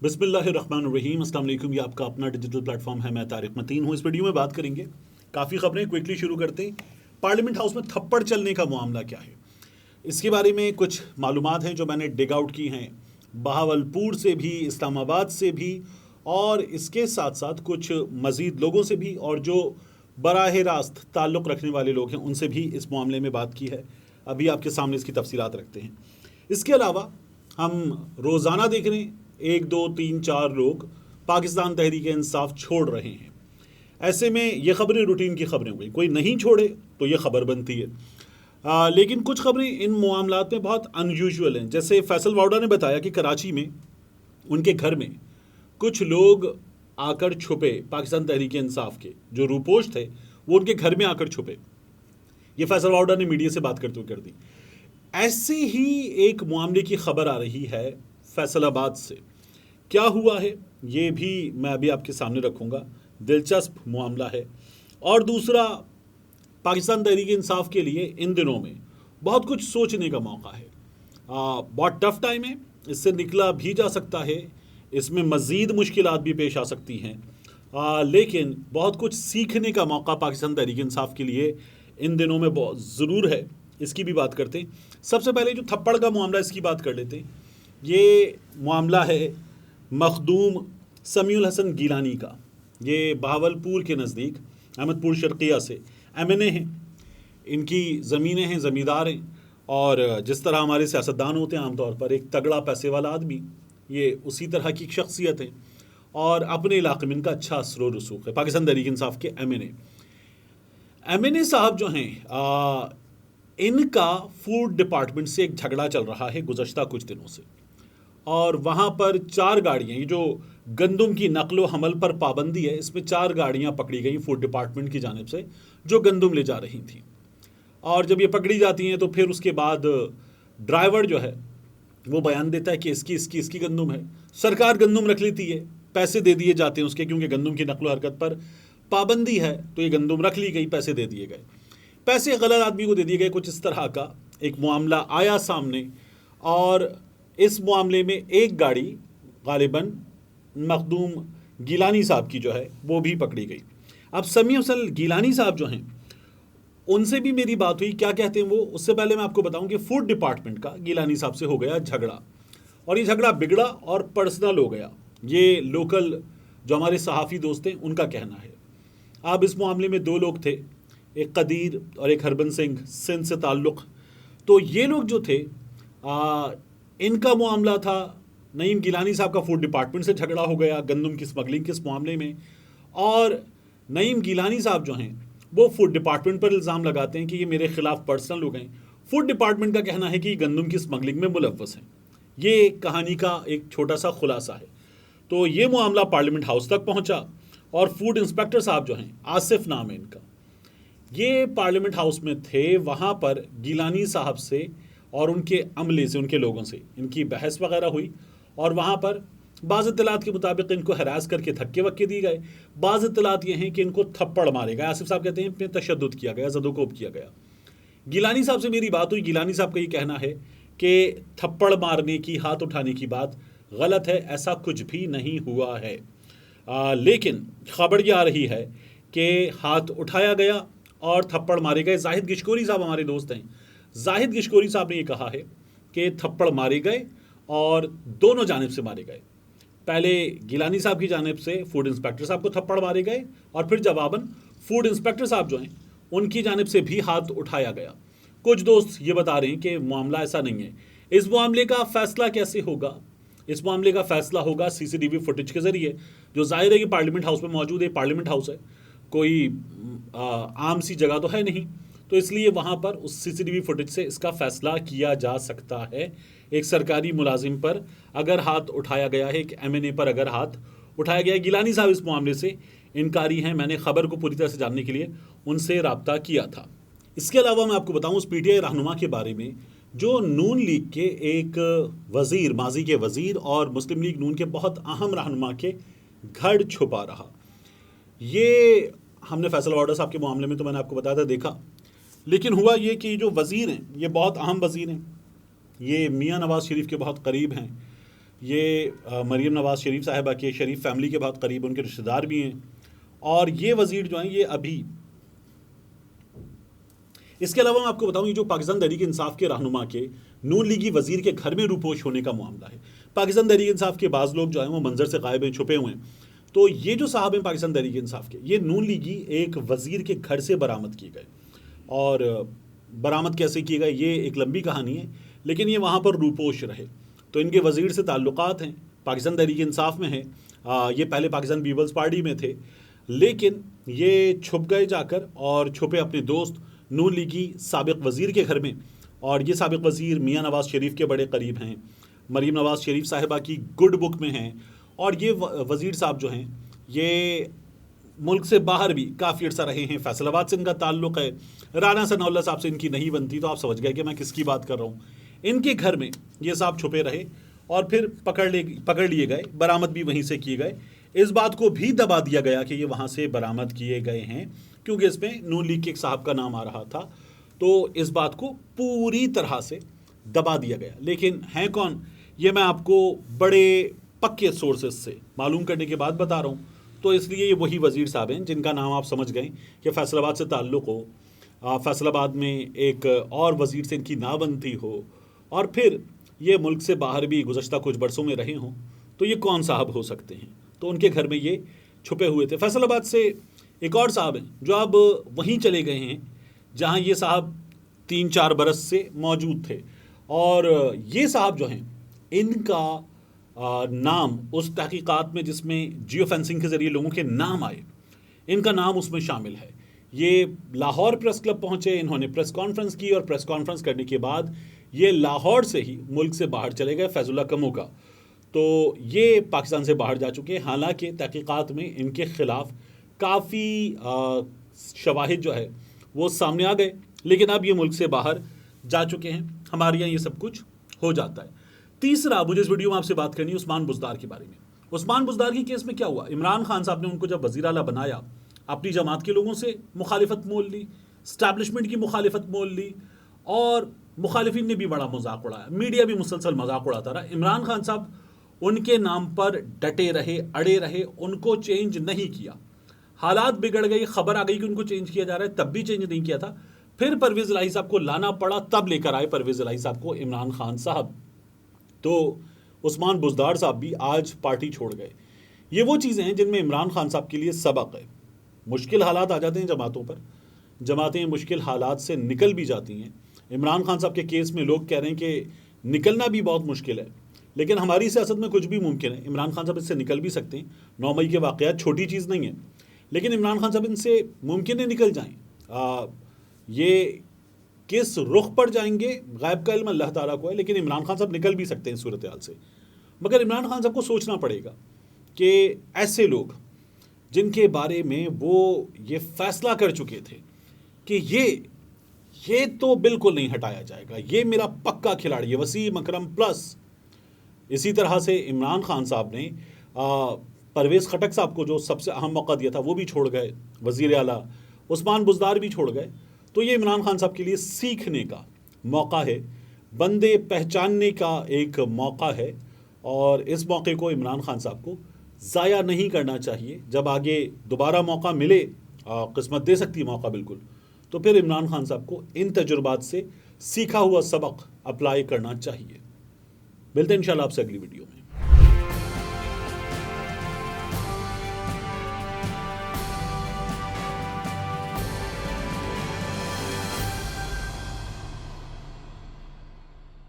बिस्मिल्लाहिर्रहमानिर्रहीम। अस्सलाम वालेकुम। ये आपका अपना डिजिटल प्लेटफॉर्म है। मैं तारिक मतीन हूँ। इस वीडियो में बात करेंगे, काफ़ी खबरें क्विकली शुरू करते हैं। पार्लियामेंट हाउस में थप्पड़ चलने का मामला क्या है, इसके बारे में कुछ मालूमात हैं जो मैंने डिग आउट की हैं बहावलपुर से भी, इस्लामाबाद से भी, और इसके साथ साथ कुछ मज़ीद लोगों से भी, और जो बराह रास्त ताल्लुक़ रखने वाले लोग हैं उनसे भी इस मामले में बात की है। अभी आपके सामने इसकी तफसीलात रखते हैं। इसके अलावा हम रोज़ाना देख रहे हैं 1 2 3 4 लोग पाकिस्तान तहरीक इंसाफ छोड़ रहे हैं। ऐसे में ये खबरें रूटीन की खबरें हो गई, कोई नहीं छोड़े तो ये खबर बनती है। लेकिन कुछ खबरें इन मामलात में बहुत अनयूजुअल हैं। जैसे फैसल वाउडा ने बताया कि कराची में उनके घर में कुछ लोग आकर छुपे, पाकिस्तान तहरीक इंसाफ के जो रूपोश थे वो उनके घर में आकर छुपे। ये फैसल वाउडा ने मीडिया से बात करते हुए कर दी। ऐसे ही एक मामले की खबर आ रही है फैसलाबाद से। क्या हुआ है ये भी मैं अभी आपके सामने रखूँगा, दिलचस्प मामला है। और दूसरा, पाकिस्तान तहरीक इंसाफ के लिए इन दिनों में बहुत कुछ सोचने का मौका है। बहुत टफ टाइम है, इससे निकला भी जा सकता है, इसमें मज़ीद मुश्किलात भी पेश आ सकती हैं, लेकिन बहुत कुछ सीखने का मौका पाकिस्तान तहरीक इंसाफ के लिए इन दिनों में बहुत ज़रूर है। इसकी भी बात करते हैं। सबसे पहले जो थप्पड़ का मामला, इसकी बात कर लेते हैं। ये मामला है मखदूम समीउल हसन गिलानी का। ये बहावलपुर के नज़दीक अहमदपुर शर्किया से MNA हैं। इनकी ज़मीनें हैं, ज़मींदार हैं, और जिस तरह हमारे सियासतदान होते हैं आमतौर पर, एक तगड़ा पैसे वाला आदमी, ये उसी तरह की शख्सियत है। और अपने इलाके में इनका अच्छा असर व रसूख है। पाकिस्तान तहरीक इंसाफ के MNA साहब जो हैं, इनका फूड डिपार्टमेंट से एक झगड़ा चल रहा है गुज़श्ता कुछ दिनों से। और वहाँ पर 4 गाड़ियाँ, ये जो गंदम की नकलो हमल पर पाबंदी है, इसमें 4 गाड़ियाँ पकड़ी गई फूड डिपार्टमेंट की जानिब से जो गंदम ले जा रही थी। और जब ये पकड़ी जाती हैं तो फिर उसके बाद ड्राइवर जो है वो बयान देता है कि इसकी गंदम है। सरकार गंदम रख लेती है, पैसे दे दिए जाते हैं उसके, क्योंकि गंदम की नकलो हरकत पर पाबंदी है तो ये गंदम रख ली गई, पैसे दे दिए गए। पैसे गलत आदमी को दे दिए गए। कुछ इस तरह का एक मामला आया सामने, और इस मामले में एक गाड़ी गालिबन मखदूम गिलानी साहब की जो है वो भी पकड़ी गई। अब समीउल हसन गिलानी साहब जो हैं उनसे भी मेरी बात हुई। क्या कहते हैं वो, उससे पहले मैं आपको बताऊं कि फूड डिपार्टमेंट का गिलानी साहब से हो गया झगड़ा, और ये झगड़ा बिगड़ा और पर्सनल हो गया। ये लोकल जो हमारे सहाफ़ी दोस्त हैं उनका कहना है। अब इस मामले में 2 लोग थे, एक कदीर और एक हरबंस सिंह, सिंध से ताल्लुक़। तो ये लोग जो थे, इनका मामला था नईम गिलानी साहब का फूड डिपार्टमेंट से झगड़ा हो गया गंदम की स्मगलिंग के इस मामले में। और नईम गिलानी साहब जो हैं वो फूड डिपार्टमेंट पर इल्ज़ाम लगाते हैं कि ये मेरे ख़िलाफ़ पर्सनल लोग हैं। फूड डिपार्टमेंट का कहना है कि गंदम की स्मगलिंग में मुलव्वस हैं। ये कहानी का एक छोटा सा खुलासा है। तो ये मामला पार्लियामेंट हाउस तक पहुँचा, और फूड इंस्पेक्टर साहब जो हैं, आसिफ नाम है इनका, ये पार्लियामेंट हाउस में थे। वहाँ पर गिलानी साहब से और उनके अमले से, उनके लोगों से इनकी बहस वगैरह हुई, और वहाँ पर बाज़ इत्तलात के मुताबिक इनको हरास करके धक्के वक्के दिए गए। बाज़ इत्तलात ये हैं कि इनको थप्पड़ मारे गए। आसिफ साहब कहते हैं इतने तशद्दुद किया गया, ज़दोकोब किया गया। गिलानी साहब से मेरी बात हुई। गिलानी साहब का ये कहना है कि थप्पड़ मारने की, हाथ उठाने की बात गलत है, ऐसा कुछ भी नहीं हुआ है। लेकिन खबर ये आ रही है कि हाथ उठाया गया और थप्पड़ मारे गए। जाहिद गिशकोरी साहब हमारे दोस्त हैं। जाहिद गिशकोरी साहब ने ये कहा है कि थप्पड़ मारे गए और दोनों जानिब से मारे गए। पहले गिलानी साहब की जानिब से फूड इंस्पेक्टर साहब को थप्पड़ मारे गए, और फिर जवाबन फूड इंस्पेक्टर साहब जो हैं उनकी जानिब से भी हाथ उठाया गया। कुछ दोस्त ये बता रहे हैं कि मामला ऐसा नहीं है। इस मामले का फ़ैसला कैसे होगा? इस मामले का फ़ैसला होगा CCTV फुटेज के ज़रिए, जो ज़ाहिर है कि पार्लियामेंट हाउस में मौजूद है। पार्लियामेंट हाउस है, कोई आम सी जगह तो है नहीं, तो इसलिए वहाँ पर उस CCTV फुटेज से इसका फ़ैसला किया जा सकता है। एक सरकारी मुलाजिम पर अगर हाथ उठाया गया है, एक MNA पर अगर हाथ उठाया गया है। गिलानी साहब इस मामले से इनकारी हैं। मैंने ख़बर को पूरी तरह से जानने के लिए उनसे रब्ता किया था। इसके अलावा मैं आपको बताऊँ उस PTI रहनुमा के बारे में जो नून लीग के एक वज़ीर, माजी के वज़ीर और मुस्लिम लीग नून के बहुत अहम रहनुमा के घर छुपा रहा। ये हमने फैसल वाउडा साहब के मामले में तो मैंने आपको बताया था, देखा। लेकिन हुआ ये कि जो वज़ीर हैं ये बहुत अहम वज़ीर हैं, ये मियाँ नवाज़ शरीफ के बहुत करीब हैं। ये मरीम नवाज़ शरीफ साहिबा के शरीफ फैमिली के बहुत करीब उनके रिश्तेदार भी हैं। और ये वज़ीर जो हैं ये अभी, इसके अलावा मैं आपको बताऊं, ये जो पाकिस्तान तहरीक इंसाफ के रहनुमा के नून लीगी वज़ीर के घर में रूपोश होने का मामला है। पाकिस्तान तहरीक इंसाफ के बाज़ लोग जो हैं वो मंजर से गायब हैं, छुपे हुए हैं। तो ये जो साहब हैं पाकिस्तान तहरीक इंसाफ के, ये नून लीगी एक वज़ीर के घर से बरामद किए गए। और बरामद कैसे किए गए ये एक लंबी कहानी है, लेकिन ये वहाँ पर रूपोश रहे। तो इनके वज़ीर से ताल्लुकात हैं, पाकिस्तान तहरीक इंसाफ में है। ये पहले पाकिस्तान पीपल्स पार्टी में थे, लेकिन ये छुप गए जाकर और छुपे अपने दोस्त नून लीगी साबिक वज़ीर के घर में। और ये साबिक वज़ीर मियाँ नवाज़ शरीफ के बड़े करीब हैं, मरीम नवाज़ शरीफ साहिबा की गुड बुक में हैं। और ये वज़ीर साहब जो हैं ये मुल्क से बाहर भी काफ़ी अर्सा रहे हैं। फैसलाबाद से इनका ताल्लुक़ है, राना सनाउल्ला साहब से इनकी नहीं बनती, तो आप समझ गए कि मैं किसकी बात कर रहा हूँ। इनके घर में ये साहब छुपे रहे और फिर पकड़ लिए गए, बरामद भी वहीं से किए गए। इस बात को भी दबा दिया गया कि ये वहाँ से बरामद किए गए हैं, क्योंकि इसमें नून लीग के एक साहब का नाम आ रहा था। तो इस बात को पूरी तरह से दबा दिया गया। लेकिन हैं कौन, ये मैं आपको बड़े पक्के सोर्सेज से मालूम करने के बाद बता रहा हूँ। तो इसलिए ये वही वज़ीर साहब हैं जिनका नाम आप समझ गए कि फैसलाबाद से ताल्लुक़ हो, फैसलाबाद में एक और वज़ीर से इनकी ना बनती हो, और फिर ये मुल्क से बाहर भी गुज़श्ता कुछ बरसों में रहे हों। तो ये कौन साहब हो सकते हैं? तो उनके घर में ये छुपे हुए थे। फैसलाबाद से एक और साहब हैं जो अब वहीं चले गए हैं जहाँ ये साहब 3-4 बरस से मौजूद थे। और ये साहब जो हैं इनका नाम उस तहकीकात में जिसमें जियो फेंसिंग के ज़रिए लोगों के नाम आए, इनका नाम उसमें शामिल है। ये लाहौर प्रेस क्लब पहुँचे, इन्होंने प्रेस कॉन्फ्रेंस की, और प्रेस कॉन्फ्रेंस करने के बाद ये लाहौर से ही मुल्क से बाहर चले गए, फैजुल्ला कमो का। तो ये पाकिस्तान से बाहर जा चुके हैं। हालांकि तहकीकात में इनके ख़िलाफ़ काफ़ी शवाहिद जो है वो सामने आ गए, लेकिन अब ये मुल्क से बाहर जा चुके हैं। हमारे यहाँ ये सब कुछ हो जाता है। तीसरा, मुझे इस वीडियो में आपसे बात करनी है उस्मान बुज़दार के बारे में। उस्मान बुज़दार की केस में क्या हुआ? इमरान खान साहब ने उनको जब वज़ीर आला बनाया, अपनी जमात के लोगों से मुखालिफत मोल ली, स्टैब्लिशमेंट की मुखालिफत मोल ली, और मुखालिफिन ने भी बड़ा मजाक उड़ाया, मीडिया भी मुसलसल मजाक उड़ाता रहा। इमरान खान साहब उनके नाम पर डटे रहे, अड़े रहे, उनको चेंज नहीं किया। हालात बिगड़ गई, खबर आ गई कि उनको चेंज किया जा रहा है, तब भी चेंज नहीं किया था। फिर परवेज़ इलाही साहब को लाना पड़ा, तब लेकर आए परवेज़ इलाही साहब को इमरान खान साहब। तो उस्मान बुज़दार साहब भी आज पार्टी छोड़ गए। ये वो चीज़ें हैं जिनमें इमरान खान साहब के लिए सबक है। मुश्किल हालात आ जाते हैं जमातों पर, जमातें मुश्किल हालात से निकल भी जाती हैं। इमरान खान साहब के केस में लोग कह रहे हैं कि निकलना भी बहुत मुश्किल है, लेकिन हमारी सियासत में कुछ भी मुमकिन है। इमरान खान साहब इससे निकल भी सकते हैं। 9 मई के वाक़यात छोटी चीज़ नहीं है, लेकिन इमरान खान साहब इनसे मुमकिन है निकल जाएं। ये किस रुख पर जाएंगे गायब का इल्म अल्लाह ताला को है, लेकिन इमरान खान साहब निकल भी सकते हैं सूरत हाल से। मगर इमरान खान साहब को सोचना पड़ेगा कि ऐसे लोग जिनके बारे में वो ये फैसला कर चुके थे कि ये तो बिल्कुल नहीं हटाया जाएगा, ये मेरा पक्का खिलाड़ी है, वसीम अकरम प्लस। इसी तरह से इमरान खान साहब ने परवेज़ खटक साहब को जो सबसे अहम मौका दिया था वो भी छोड़ गए, वज़ीर आला उस्मान बुज़दार भी छोड़ गए। तो ये इमरान खान साहब के लिए सीखने का मौका है, बंदे पहचानने का एक मौका है, और इस मौके को इमरान खान साहब को ज़ाया नहीं करना चाहिए। जब आगे दोबारा मौका मिले, किस्मत दे सकती है मौका बिल्कुल, तो फिर इमरान खान साहब को इन तजुर्बात से सीखा हुआ सबक अप्लाई करना चाहिए। मिलते हैं इंशाल्लाह आपसे अगली वीडियो में।